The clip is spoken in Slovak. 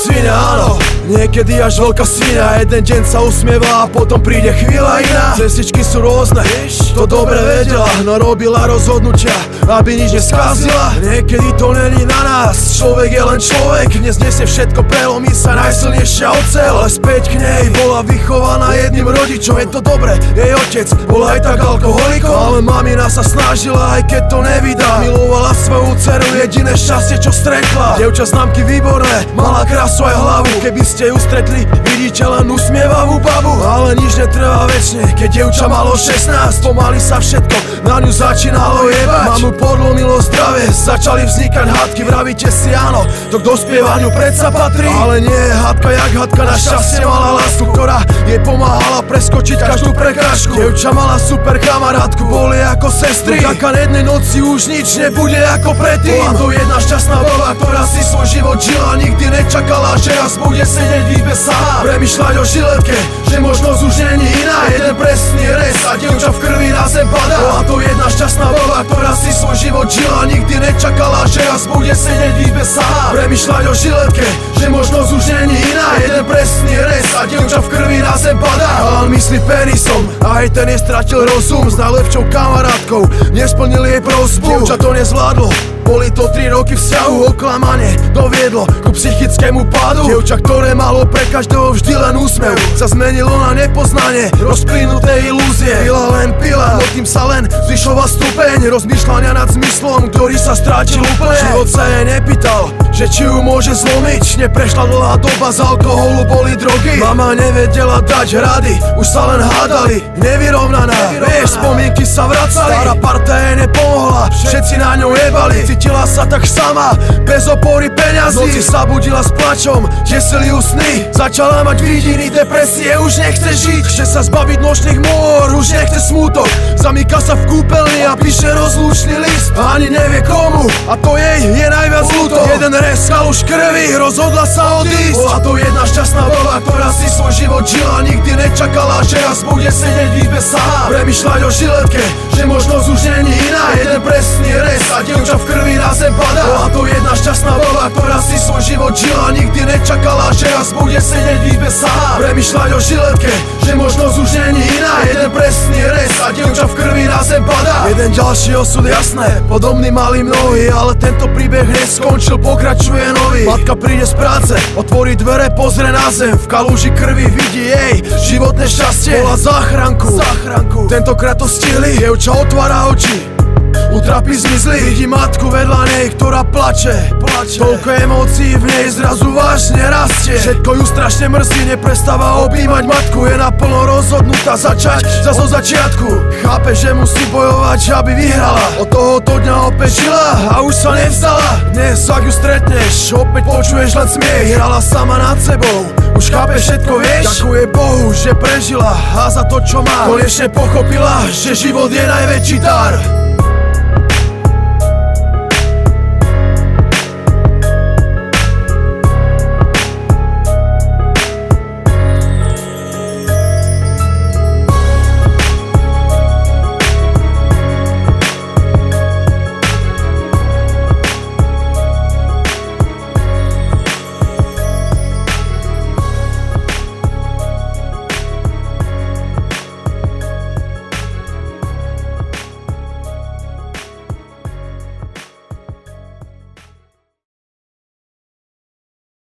svinia, áno. Niekedy až veľká svinia. Jeden deň sa usmieva a potom príde chvíľa iná. Cestičky sú rôzne, to dobre vedela, no robila rozhodnutia, aby nič neskazila. Niekedy to není na nás, človek je len človek. Dnes nesie všetko, prelomí sa najsilnejšia oceľ. Ale späť k nej, bola vychovaná jedným rodičom. Je to dobre, jej otec bol aj tak alkoholikom, ale mamina sa snažila, aj keď to nevydá. Milovala svoju dceru, jediné šťastie, čo stretla. Dievča známky výborné, mala krásu aj hlavu. Keby ste ju stretli, vidíte len usmievavú babu. Ale nič netrvá večne, keď dievča malo 16, pomaly sa všetko na ňu začínalo jebať. Mamu podlomilo zdravie, začali vznikať hádky. Vravíte si áno, to k dospievaniu predsa patrí. Ale nie je hádka jak hádka, našťastie mala lásku, ktorá jej pomáhala preskočiť každú prekážku. Dievča mala super kamarátku, boli ako sestry. No taká jednej noci už nič nebude ako predtým. Bola to jedna šťastná baba, ktorá si svoj život žila. Nikdy nečakala, že raz bude sedieť v izbe sama, premýšľať o žiletke, že možnosť už není iná. Jeden presný rez a dievča v krvi na zem padá. Bola to jedna šťastná baba, ktorá si svoj život žila. Nikdy nečakala, že raz bude sedieť v izbe sama, premýšľať o žiletke, že možnosť už není iná. Jeden presný rez a dievča v krvi na zem padá. Chalan myslí penisom a aj ten nestratil rozum. S najlepšou kamarátkou nesplnil jej prosbu. Dievča to nezvládlo, boli to 3 roky vzťahu, oklamanie doviedlo ku psychickému pádu. Dievča, ktoré malo pre každého vždy len úsmev, sa zmenilo na nepoznanie, rozplynuté ilúzie. Pila len pila, no tým sa len zvyšoval stupeň rozmýšľania nad zmyslom, ktorý sa strátil úplne. Život sa jej nepýtal, že či ju môže zlomiť. Neprešla dlhá doba, z alkoholu boli drogy. Mama nevedela dať rady, už sa len hádali, nevyrovnaná. Vieš, spomienky sa vracali, stará parta jej nepomohla, všetci na ňou jebali. Cítila sa tak sama, bez opory peňazí. V noci sa budila s plačom, desili ju sny. Začala mať výdiny, depresie, už nechce žiť. Chce sa zbaviť nočných môr, už nechce smútok. Zamýka sa v kúpeľni a píše rozlúčný list. A ani nevie komu, a to jej je najviac ľúto. Jeden rez kaluž krvi, rozhodla sa odísť. Bola to jedna šťastná baba, ktorá si svoj život žila. Nikdy nečakala, že raz bude sedieť v izbe sama, premýšľať o žiletke, že možnosť už není iná. Jeden presný rez a dievča v krvi na zem padá. Bola to jedna šťastná baba, ktorá si svoj život žila. Nikdy nečakala, že raz bude sedieť v izbe sama, premýšľať o žiletke, že možnosť už není iná. Jeden presný rez a dievča v krvi na zem padá. Jeden ďalší osud, jasné, podobný mali mnohí, ale tento príbeh neskončil, pokračuje nový. Matka príde z práce, otvorí dvere, pozrie na zem, v kalúži krvi vidí jej životné šťastie. Bola záchranku, tentokrát to stihli. Dievča otvára oči, utrapy zmizli, vidí matku vedľa nej, ktorá plače. Toľko emócií v nej zrazu vážne rastie. Všetko ju strašne mrzí, neprestáva objímať matku. Je naplno rozhodnutá začať zas od začiatku. Chápe, že musí bojovať, aby vyhrala. Od tohoto dňa opäť žila a už sa nevzdala. Dnes ak ju stretneš, opäť počuješ len smiech. Hrala sama nad sebou, už chápe, všetko vieš. Ďakuje Bohu, že prežila a za to, čo má, konečne pochopila, že život je najväčší dar.